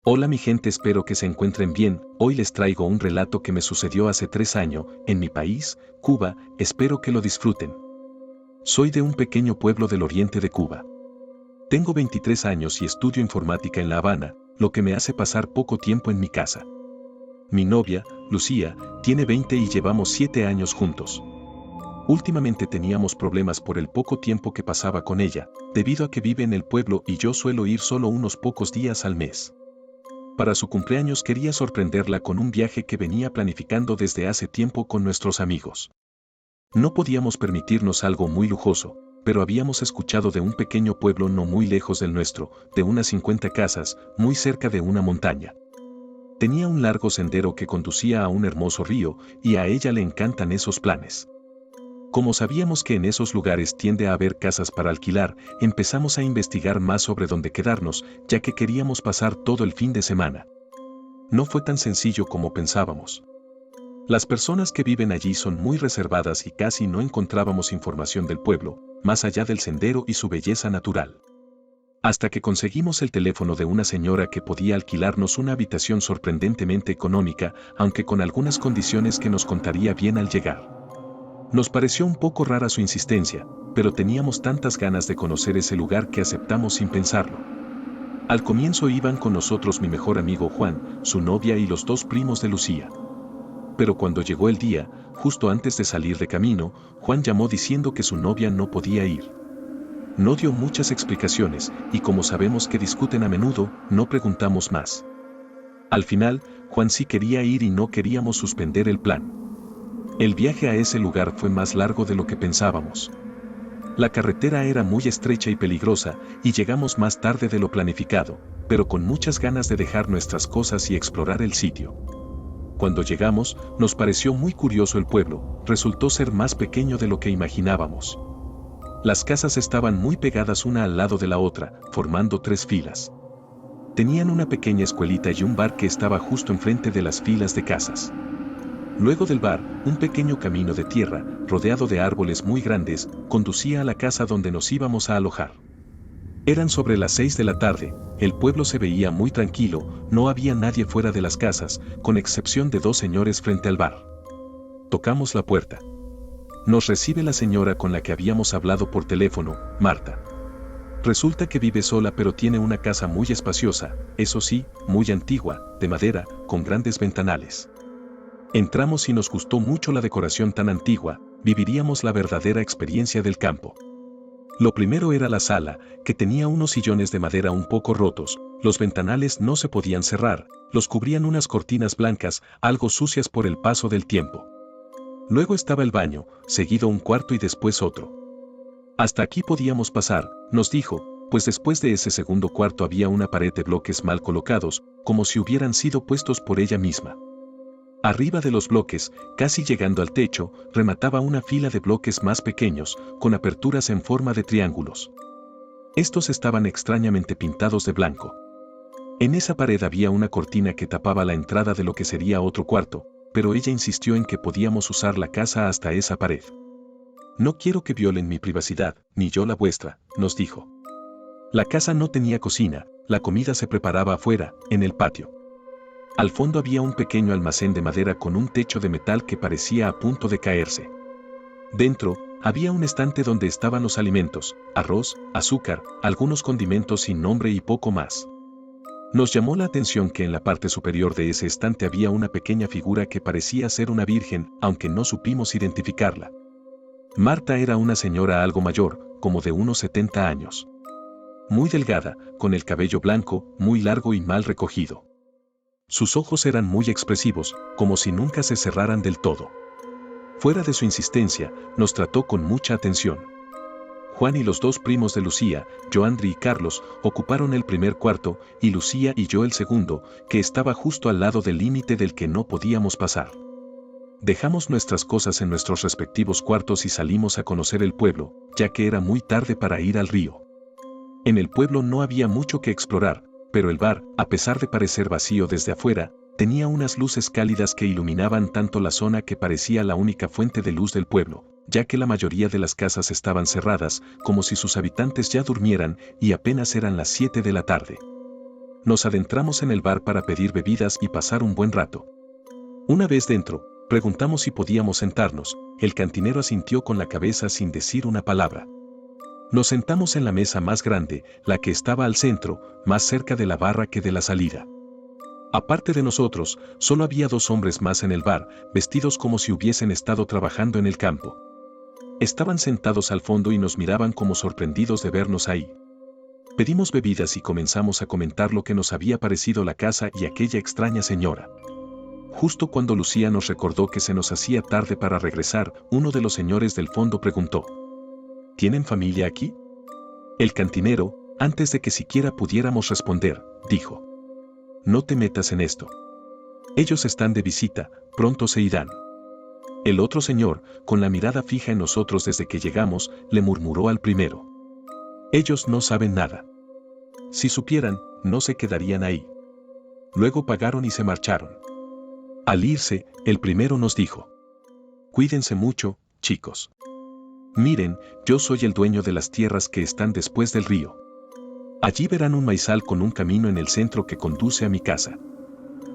Hola mi gente, espero que se encuentren bien. Hoy les traigo un relato que me sucedió hace 3 años, en mi país, Cuba. Espero que lo disfruten. Soy de un pequeño pueblo del oriente de Cuba. Tengo 23 años y estudio informática en La Habana, lo que me hace pasar poco tiempo en mi casa. Mi novia, Lucía, tiene 20 y llevamos 7 años juntos. Últimamente teníamos problemas por el poco tiempo que pasaba con ella, debido a que vive en el pueblo y yo suelo ir solo unos pocos días al mes. Para su cumpleaños quería sorprenderla con un viaje que venía planificando desde hace tiempo con nuestros amigos. No podíamos permitirnos algo muy lujoso, pero habíamos escuchado de un pequeño pueblo no muy lejos del nuestro, de unas 50 casas, muy cerca de una montaña. Tenía un largo sendero que conducía a un hermoso río, y a ella le encantan esos planes. Como sabíamos que en esos lugares tiende a haber casas para alquilar, empezamos a investigar más sobre dónde quedarnos, ya que queríamos pasar todo el fin de semana. No fue tan sencillo como pensábamos. Las personas que viven allí son muy reservadas y casi no encontrábamos información del pueblo, más allá del sendero y su belleza natural. Hasta que conseguimos el teléfono de una señora que podía alquilarnos una habitación sorprendentemente económica, aunque con algunas condiciones que nos contaría bien al llegar. Nos pareció un poco rara su insistencia, pero teníamos tantas ganas de conocer ese lugar que aceptamos sin pensarlo. Al comienzo iban con nosotros mi mejor amigo Juan, su novia y los 2 primos de Lucía. Pero cuando llegó el día, justo antes de salir de camino, Juan llamó diciendo que su novia no podía ir. No dio muchas explicaciones, y como sabemos que discuten a menudo, no preguntamos más. Al final, Juan sí quería ir y no queríamos suspender el plan. El viaje a ese lugar fue más largo de lo que pensábamos. La carretera era muy estrecha y peligrosa, y llegamos más tarde de lo planificado, pero con muchas ganas de dejar nuestras cosas y explorar el sitio. Cuando llegamos, nos pareció muy curioso el pueblo, resultó ser más pequeño de lo que imaginábamos. Las casas estaban muy pegadas una al lado de la otra, formando 3 filas. Tenían una pequeña escuelita y un bar que estaba justo enfrente de las filas de casas. Luego del bar, un pequeño camino de tierra, rodeado de árboles muy grandes, conducía a la casa donde nos íbamos a alojar. Eran sobre las 6 de la tarde, el pueblo se veía muy tranquilo, no había nadie fuera de las casas, con excepción de 2 señores frente al bar. Tocamos la puerta. Nos recibe la señora con la que habíamos hablado por teléfono, Marta. Resulta que vive sola pero tiene una casa muy espaciosa, eso sí, muy antigua, de madera, con grandes ventanales. Entramos y nos gustó mucho la decoración tan antigua, viviríamos la verdadera experiencia del campo. Lo primero era la sala, que tenía unos sillones de madera un poco rotos, los ventanales no se podían cerrar, los cubrían unas cortinas blancas, algo sucias por el paso del tiempo. Luego estaba el baño, seguido un cuarto y después otro. Hasta aquí podíamos pasar, nos dijo, pues después de ese segundo cuarto había una pared de bloques mal colocados, como si hubieran sido puestos por ella misma. Arriba de los bloques, casi llegando al techo, remataba una fila de bloques más pequeños, con aperturas en forma de triángulos. Estos estaban extrañamente pintados de blanco. En esa pared había una cortina que tapaba la entrada de lo que sería otro cuarto, pero ella insistió en que podíamos usar la casa hasta esa pared. No quiero que violen mi privacidad, ni yo la vuestra, nos dijo. La casa no tenía cocina, la comida se preparaba afuera, en el patio. Al fondo había un pequeño almacén de madera con un techo de metal que parecía a punto de caerse. Dentro, había un estante donde estaban los alimentos, arroz, azúcar, algunos condimentos sin nombre y poco más. Nos llamó la atención que en la parte superior de ese estante había una pequeña figura que parecía ser una virgen, aunque no supimos identificarla. Marta era una señora algo mayor, como de unos 70 años. Muy delgada, con el cabello blanco, muy largo y mal recogido. Sus ojos eran muy expresivos, como si nunca se cerraran del todo. Fuera de su insistencia, nos trató con mucha atención. Juan y los 2 primos de Lucía, Joandri y Carlos, ocuparon el primer cuarto, y Lucía y yo el segundo, que estaba justo al lado del límite del que no podíamos pasar. Dejamos nuestras cosas en nuestros respectivos cuartos y salimos a conocer el pueblo, ya que era muy tarde para ir al río. En el pueblo no había mucho que explorar, pero el bar, a pesar de parecer vacío desde afuera, tenía unas luces cálidas que iluminaban tanto la zona que parecía la única fuente de luz del pueblo, ya que la mayoría de las casas estaban cerradas, como si sus habitantes ya durmieran, y apenas eran las 7 de la tarde. Nos adentramos en el bar para pedir bebidas y pasar un buen rato. Una vez dentro, preguntamos si podíamos sentarnos. El cantinero asintió con la cabeza sin decir una palabra. Nos sentamos en la mesa más grande, la que estaba al centro, más cerca de la barra que de la salida. Aparte de nosotros, solo había 2 hombres más en el bar, vestidos como si hubiesen estado trabajando en el campo. Estaban sentados al fondo y nos miraban como sorprendidos de vernos ahí. Pedimos bebidas y comenzamos a comentar lo que nos había parecido la casa y aquella extraña señora. Justo cuando Lucía nos recordó que se nos hacía tarde para regresar, uno de los señores del fondo preguntó: ¿Tienen familia aquí? El cantinero, antes de que siquiera pudiéramos responder, dijo: No te metas en esto. Ellos están de visita, pronto se irán. El otro señor, con la mirada fija en nosotros desde que llegamos, le murmuró al primero: Ellos no saben nada. Si supieran, no se quedarían ahí. Luego pagaron y se marcharon. Al irse, el primero nos dijo: Cuídense mucho, chicos. Miren, yo soy el dueño de las tierras que están después del río. Allí verán un maizal con un camino en el centro que conduce a mi casa.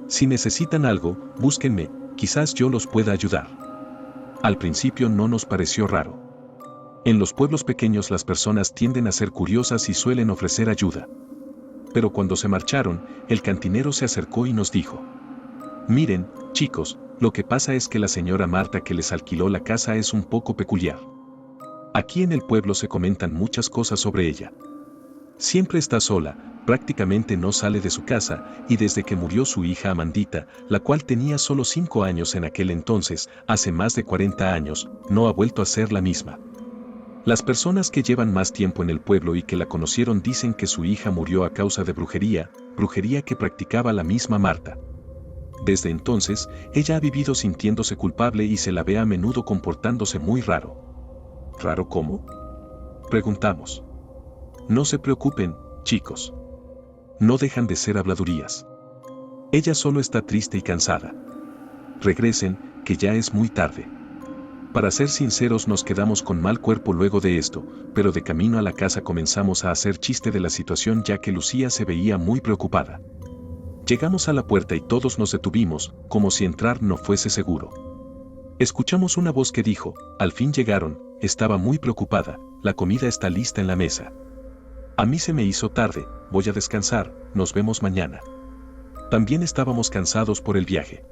Si necesitan algo, búsquenme, quizás yo los pueda ayudar. Al principio no nos pareció raro. En los pueblos pequeños las personas tienden a ser curiosas y suelen ofrecer ayuda. Pero cuando se marcharon, el cantinero se acercó y nos dijo: Miren, chicos, lo que pasa es que la señora Marta que les alquiló la casa es un poco peculiar. Aquí en el pueblo se comentan muchas cosas sobre ella. Siempre está sola, prácticamente no sale de su casa, y desde que murió su hija Amandita, la cual tenía solo 5 años en aquel entonces, hace más de 40 años, no ha vuelto a ser la misma. Las personas que llevan más tiempo en el pueblo y que la conocieron dicen que su hija murió a causa de brujería que practicaba la misma Marta. Desde entonces, ella ha vivido sintiéndose culpable y se la ve a menudo comportándose muy raro. ¿Raro cómo?, preguntamos. No se preocupen, chicos. No dejan de ser habladurías. Ella solo está triste y cansada. Regresen, que ya es muy tarde. Para ser sinceros, nos quedamos con mal cuerpo luego de esto, pero de camino a la casa comenzamos a hacer chiste de la situación ya que Lucía se veía muy preocupada. Llegamos a la puerta y todos nos detuvimos, como si entrar no fuese seguro. Escuchamos una voz que dijo: Al fin llegaron, estaba muy preocupada, la comida está lista en la mesa. A mí se me hizo tarde, voy a descansar, nos vemos mañana. También estábamos cansados por el viaje.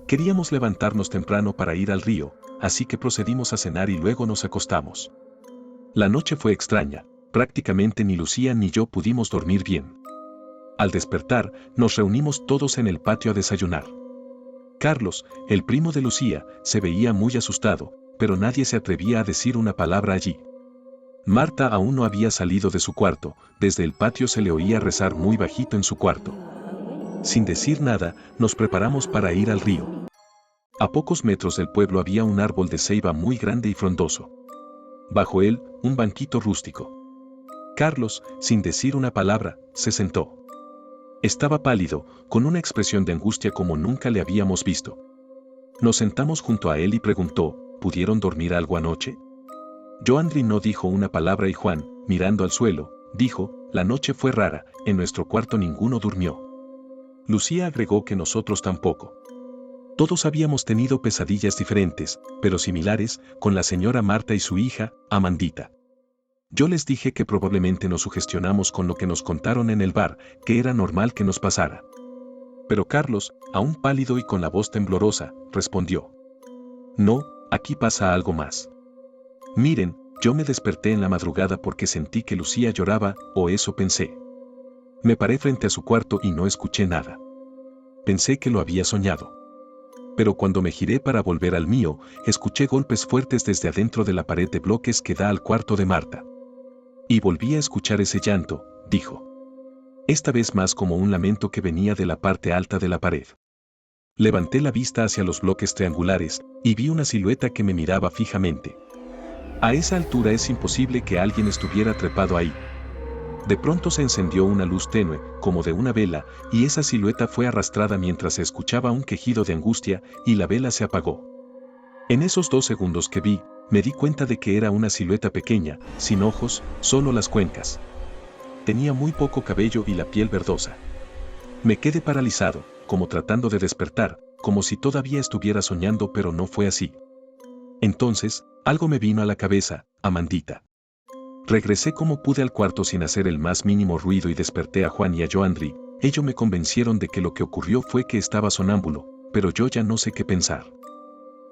Queríamos levantarnos temprano para ir al río, así que procedimos a cenar y luego nos acostamos. La noche fue extraña, prácticamente ni Lucía ni yo pudimos dormir bien. Al despertar, nos reunimos todos en el patio a desayunar. Carlos, el primo de Lucía, se veía muy asustado, pero nadie se atrevía a decir una palabra allí. Marta aún no había salido de su cuarto, desde el patio se le oía rezar muy bajito en su cuarto. Sin decir nada, nos preparamos para ir al río. A pocos metros del pueblo había un árbol de ceiba muy grande y frondoso. Bajo él, un banquito rústico. Carlos, sin decir una palabra, se sentó. Estaba pálido, con una expresión de angustia como nunca le habíamos visto. Nos sentamos junto a él y preguntó: ¿Pudieron dormir algo anoche? Joandri no dijo una palabra y Juan, mirando al suelo, dijo: La noche fue rara, en nuestro cuarto ninguno durmió. Lucía agregó que nosotros tampoco. Todos habíamos tenido pesadillas diferentes, pero similares, con la señora Marta y su hija, Amandita. Yo les dije que probablemente nos sugestionamos con lo que nos contaron en el bar, que era normal que nos pasara. Pero Carlos, aún pálido y con la voz temblorosa, respondió: No, aquí pasa algo más. Miren, yo me desperté en la madrugada porque sentí que Lucía lloraba, o eso pensé. Me paré frente a su cuarto y no escuché nada. Pensé que lo había soñado. Pero cuando me giré para volver al mío, escuché golpes fuertes desde adentro de la pared de bloques que da al cuarto de Marta. Y volví a escuchar ese llanto, dijo. Esta vez más como un lamento que venía de la parte alta de la pared. Levanté la vista hacia los bloques triangulares, y vi una silueta que me miraba fijamente. A esa altura es imposible que alguien estuviera trepado ahí. De pronto se encendió una luz tenue, como de una vela, y esa silueta fue arrastrada mientras se escuchaba un quejido de angustia, y la vela se apagó. En esos 2 segundos que vi, me di cuenta de que era una silueta pequeña, sin ojos, solo las cuencas. Tenía muy poco cabello y la piel verdosa. Me quedé paralizado, como tratando de despertar, como si todavía estuviera soñando, pero no fue así. Entonces, algo me vino a la cabeza: Amandita. Regresé como pude al cuarto sin hacer el más mínimo ruido y desperté a Juan y a Joandri. Ellos me convencieron de que lo que ocurrió fue que estaba sonámbulo, pero yo ya no sé qué pensar.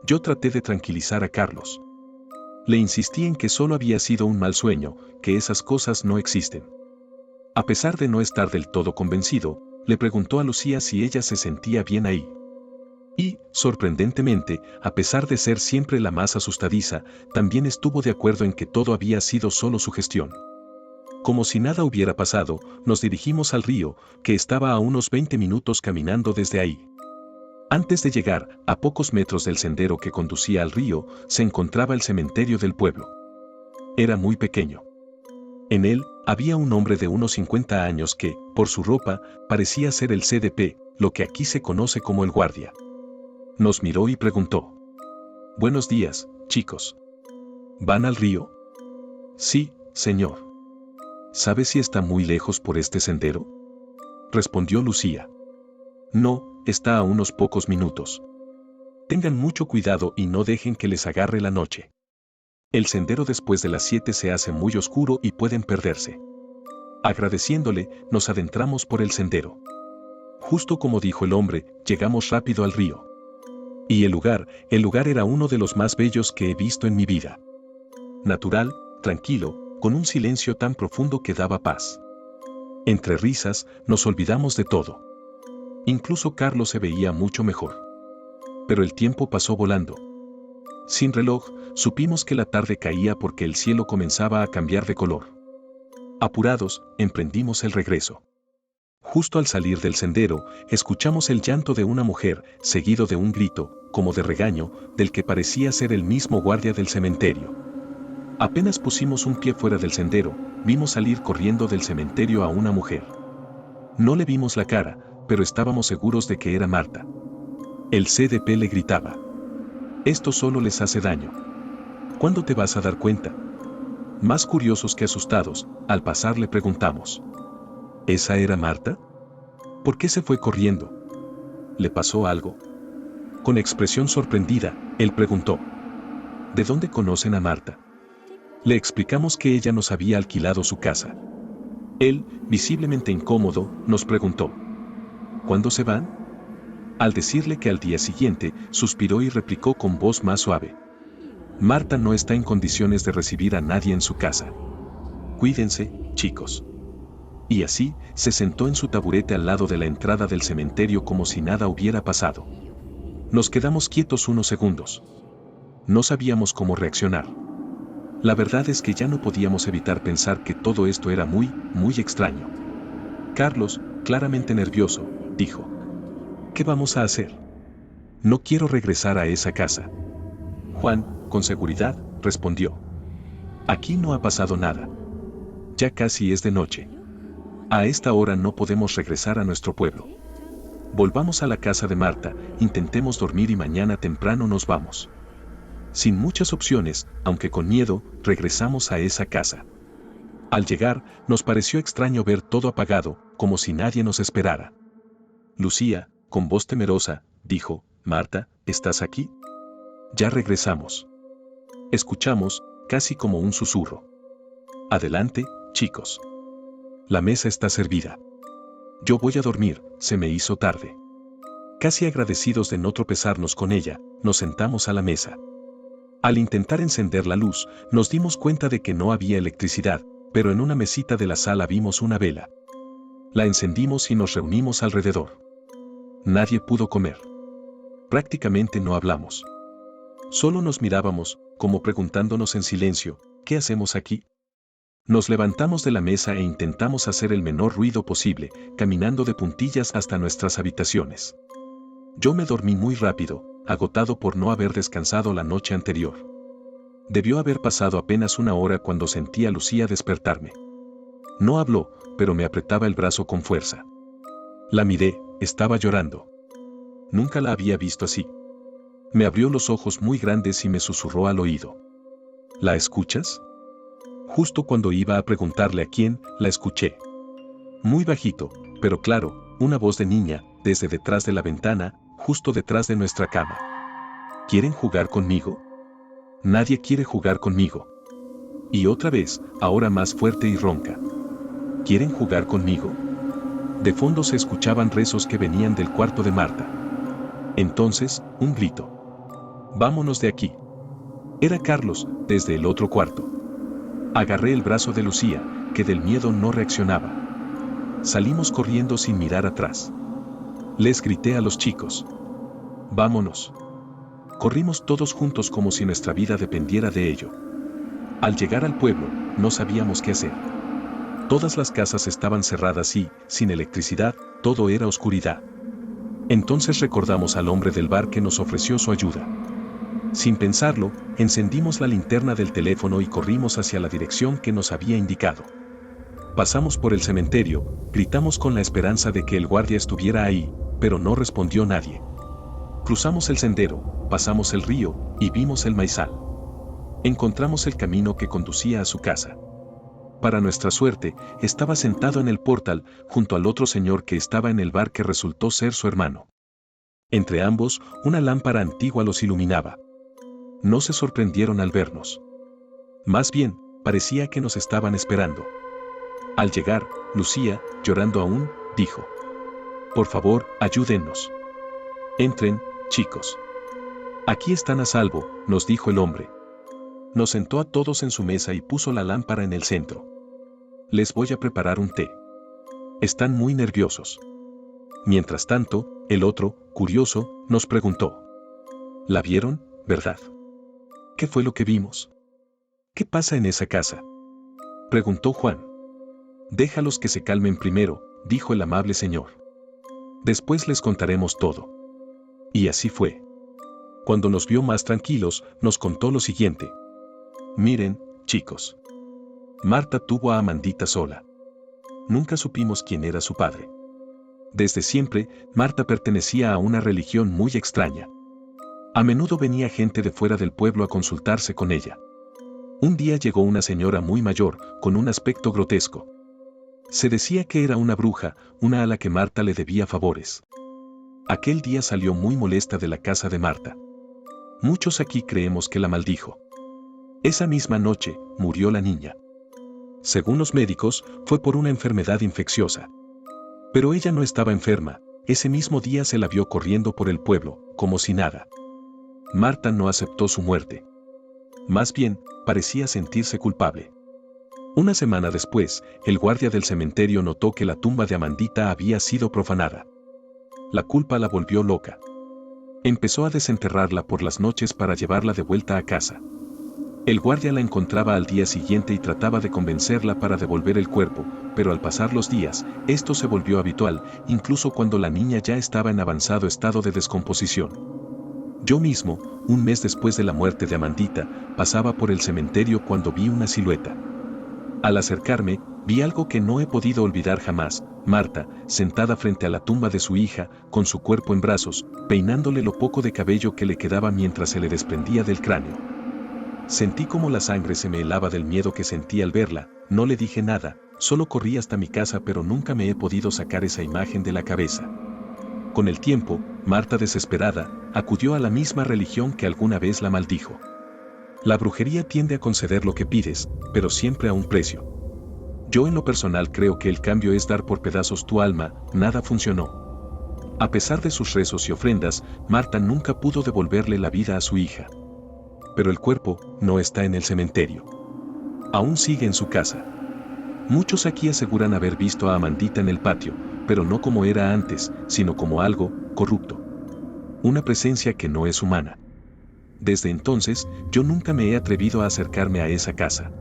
Yo traté de tranquilizar a Carlos. Le insistí en que solo había sido un mal sueño, que esas cosas no existen. A pesar de no estar del todo convencido, le preguntó a Lucía si ella se sentía bien ahí. Y, sorprendentemente, a pesar de ser siempre la más asustadiza, también estuvo de acuerdo en que todo había sido solo sugestión. Como si nada hubiera pasado, nos dirigimos al río, que estaba a unos 20 minutos caminando desde ahí. Antes de llegar, a pocos metros del sendero que conducía al río, se encontraba el cementerio del pueblo. Era muy pequeño. En él, había un hombre de unos 50 años que, por su ropa, parecía ser el CDP, lo que aquí se conoce como el guardia. Nos miró y preguntó: «Buenos días, chicos. ¿Van al río?» «Sí, señor». «¿Sabe si está muy lejos por este sendero?», respondió Lucía. «No, está a unos pocos minutos. Tengan mucho cuidado y no dejen que les agarre la noche. El sendero después de las 7 se hace muy oscuro y pueden perderse». Agradeciéndole, nos adentramos por el sendero. Justo como dijo el hombre, llegamos rápido al río. Y el lugar era uno de los más bellos que he visto en mi vida. Natural, tranquilo, con un silencio tan profundo que daba paz. Entre risas, nos olvidamos de todo. Incluso Carlos se veía mucho mejor. Pero el tiempo pasó volando. Sin reloj, supimos que la tarde caía porque el cielo comenzaba a cambiar de color. Apurados, emprendimos el regreso. Justo al salir del sendero, escuchamos el llanto de una mujer, seguido de un grito, como de regaño, del que parecía ser el mismo guardia del cementerio. Apenas pusimos un pie fuera del sendero, vimos salir corriendo del cementerio a una mujer. No le vimos la cara, pero estábamos seguros de que era Marta. El CDP le gritaba: «Esto solo les hace daño. ¿Cuándo te vas a dar cuenta?». Más curiosos que asustados, al pasar le preguntamos: «¿Esa era Marta? ¿Por qué se fue corriendo? ¿Le pasó algo?». Con expresión sorprendida, él preguntó: «¿De dónde conocen a Marta?». Le explicamos que ella nos había alquilado su casa. Él, visiblemente incómodo, nos preguntó: «¿Cuándo se van?». Al decirle que al día siguiente, suspiró y replicó con voz más suave: «Marta no está en condiciones de recibir a nadie en su casa. Cuídense, chicos». Y así, se sentó en su taburete al lado de la entrada del cementerio como si nada hubiera pasado. Nos quedamos quietos unos segundos. No sabíamos cómo reaccionar. La verdad es que ya no podíamos evitar pensar que todo esto era muy, muy extraño. Carlos, claramente nervioso, dijo: «¿Qué vamos a hacer? No quiero regresar a esa casa». Juan, con seguridad, respondió: «Aquí no ha pasado nada. Ya casi es de noche. A esta hora no podemos regresar a nuestro pueblo. Volvamos a la casa de Marta, intentemos dormir y mañana temprano nos vamos». Sin muchas opciones, aunque con miedo, regresamos a esa casa. Al llegar, nos pareció extraño ver todo apagado, como si nadie nos esperara. Lucía, con voz temerosa, dijo: «Marta, ¿estás aquí?». «Ya regresamos». Escuchamos, casi como un susurro: «Adelante, chicos. La mesa está servida. Yo voy a dormir, se me hizo tarde». Casi agradecidos de no tropezarnos con ella, nos sentamos a la mesa. Al intentar encender la luz, nos dimos cuenta de que no había electricidad, pero en una mesita de la sala vimos una vela. La encendimos y nos reunimos alrededor. Nadie pudo comer. Prácticamente no hablamos. Solo nos mirábamos, como preguntándonos en silencio: «¿Qué hacemos aquí?». Nos levantamos de la mesa e intentamos hacer el menor ruido posible, caminando de puntillas hasta nuestras habitaciones. Yo me dormí muy rápido, agotado por no haber descansado la noche anterior. Debió haber pasado apenas una hora cuando sentí a Lucía despertarme. No habló, pero me apretaba el brazo con fuerza. La miré, estaba llorando. Nunca la había visto así. Me abrió los ojos muy grandes y me susurró al oído: «¿La escuchas?». Justo cuando iba a preguntarle a quién, la escuché. Muy bajito, pero claro, una voz de niña, desde detrás de la ventana, justo detrás de nuestra cama. ¿Quieren jugar conmigo? Nadie quiere jugar conmigo. Y otra vez, ahora más fuerte y ronca. ¿Quieren jugar conmigo? De fondo se escuchaban rezos que venían del cuarto de Marta. Entonces, un grito. ¡Vámonos de aquí! Era Carlos, desde el otro cuarto. Agarré el brazo de Lucía, que del miedo no reaccionaba. Salimos corriendo sin mirar atrás. Les grité a los chicos. ¡Vámonos! Corrimos todos juntos como si nuestra vida dependiera de ello. Al llegar al pueblo, no sabíamos qué hacer. Todas las casas estaban cerradas y, sin electricidad, todo era oscuridad. Entonces recordamos al hombre del bar que nos ofreció su ayuda. Sin pensarlo, encendimos la linterna del teléfono y corrimos hacia la dirección que nos había indicado. Pasamos por el cementerio, gritamos con la esperanza de que el guardia estuviera ahí, pero no respondió nadie. Cruzamos el sendero, pasamos el río y vimos el maizal. Encontramos el camino que conducía a su casa. Para nuestra suerte, estaba sentado en el portal, junto al otro señor que estaba en el bar que resultó ser su hermano. Entre ambos, una lámpara antigua los iluminaba. No se sorprendieron al vernos. Más bien, parecía que nos estaban esperando. Al llegar, Lucía, llorando aún, dijo: «Por favor, ayúdennos. Entren, chicos. Aquí están a salvo», nos dijo el hombre. Nos sentó a todos en su mesa y puso la lámpara en el centro. «Les voy a preparar un té. Están muy nerviosos». Mientras tanto, el otro, curioso, nos preguntó: «¿La vieron, verdad? ¿Qué fue lo que vimos? ¿Qué pasa en esa casa?», preguntó Juan. «Déjalos que se calmen primero», dijo el amable señor. «Después les contaremos todo». Y así fue. Cuando nos vio más tranquilos, nos contó lo siguiente: «Miren, chicos. Marta tuvo a Amandita sola. Nunca supimos quién era su padre. Desde siempre, Marta pertenecía a una religión muy extraña. A menudo venía gente de fuera del pueblo a consultarse con ella. Un día llegó una señora muy mayor, con un aspecto grotesco. Se decía que era una bruja, una a la que Marta le debía favores. Aquel día salió muy molesta de la casa de Marta. Muchos aquí creemos que la maldijo. Esa misma noche, murió la niña. Según los médicos, fue por una enfermedad infecciosa. Pero ella no estaba enferma, ese mismo día se la vio corriendo por el pueblo, como si nada. Marta no aceptó su muerte. Más bien, parecía sentirse culpable. Una semana después, el guardia del cementerio notó que la tumba de Amandita había sido profanada. La culpa la volvió loca. Empezó a desenterrarla por las noches para llevarla de vuelta a casa. El guardia la encontraba al día siguiente y trataba de convencerla para devolver el cuerpo, pero al pasar los días, esto se volvió habitual, incluso cuando la niña ya estaba en avanzado estado de descomposición. Yo mismo, un mes después de la muerte de Amandita, pasaba por el cementerio cuando vi una silueta. Al acercarme, vi algo que no he podido olvidar jamás: Marta, sentada frente a la tumba de su hija, con su cuerpo en brazos, peinándole lo poco de cabello que le quedaba mientras se le desprendía del cráneo. Sentí como la sangre se me helaba del miedo que sentí al verla. No le dije nada, solo corrí hasta mi casa, pero nunca me he podido sacar esa imagen de la cabeza. Con el tiempo, Marta, desesperada, acudió a la misma religión que alguna vez la maldijo. La brujería tiende a conceder lo que pides, pero siempre a un precio. Yo en lo personal creo que el cambio es dar por pedazos tu alma. Nada funcionó. A pesar de sus rezos y ofrendas, Marta nunca pudo devolverle la vida a su hija. Pero el cuerpo no está en el cementerio. Aún sigue en su casa. Muchos aquí aseguran haber visto a Amandita en el patio, pero no como era antes, sino como algo corrupto. Una presencia que no es humana. Desde entonces, yo nunca me he atrevido a acercarme a esa casa.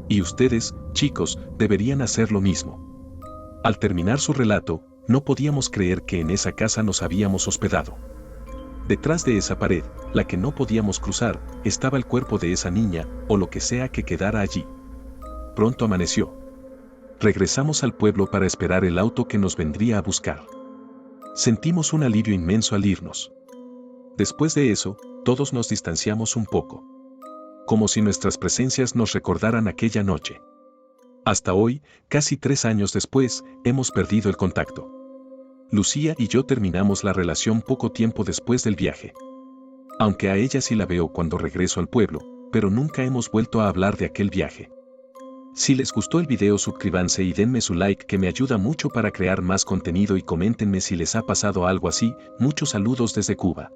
Y ustedes, chicos, deberían hacer lo mismo. Al terminar su relato, no podíamos creer que en esa casa nos habíamos hospedado. Detrás de esa pared, la que no podíamos cruzar, estaba el cuerpo de esa niña, o lo que sea que quedara allí. Pronto amaneció. Regresamos al pueblo para esperar el auto que nos vendría a buscar. Sentimos un alivio inmenso al irnos. Después de eso, todos nos distanciamos un poco. Como si nuestras presencias nos recordaran aquella noche. Hasta hoy, casi 3 años después, hemos perdido el contacto. Lucía y yo terminamos la relación poco tiempo después del viaje. Aunque a ella sí la veo cuando regreso al pueblo, pero nunca hemos vuelto a hablar de aquel viaje. Si les gustó el video, suscríbanse y denme su like, que me ayuda mucho para crear más contenido, y coméntenme si les ha pasado algo así. Muchos saludos desde Cuba.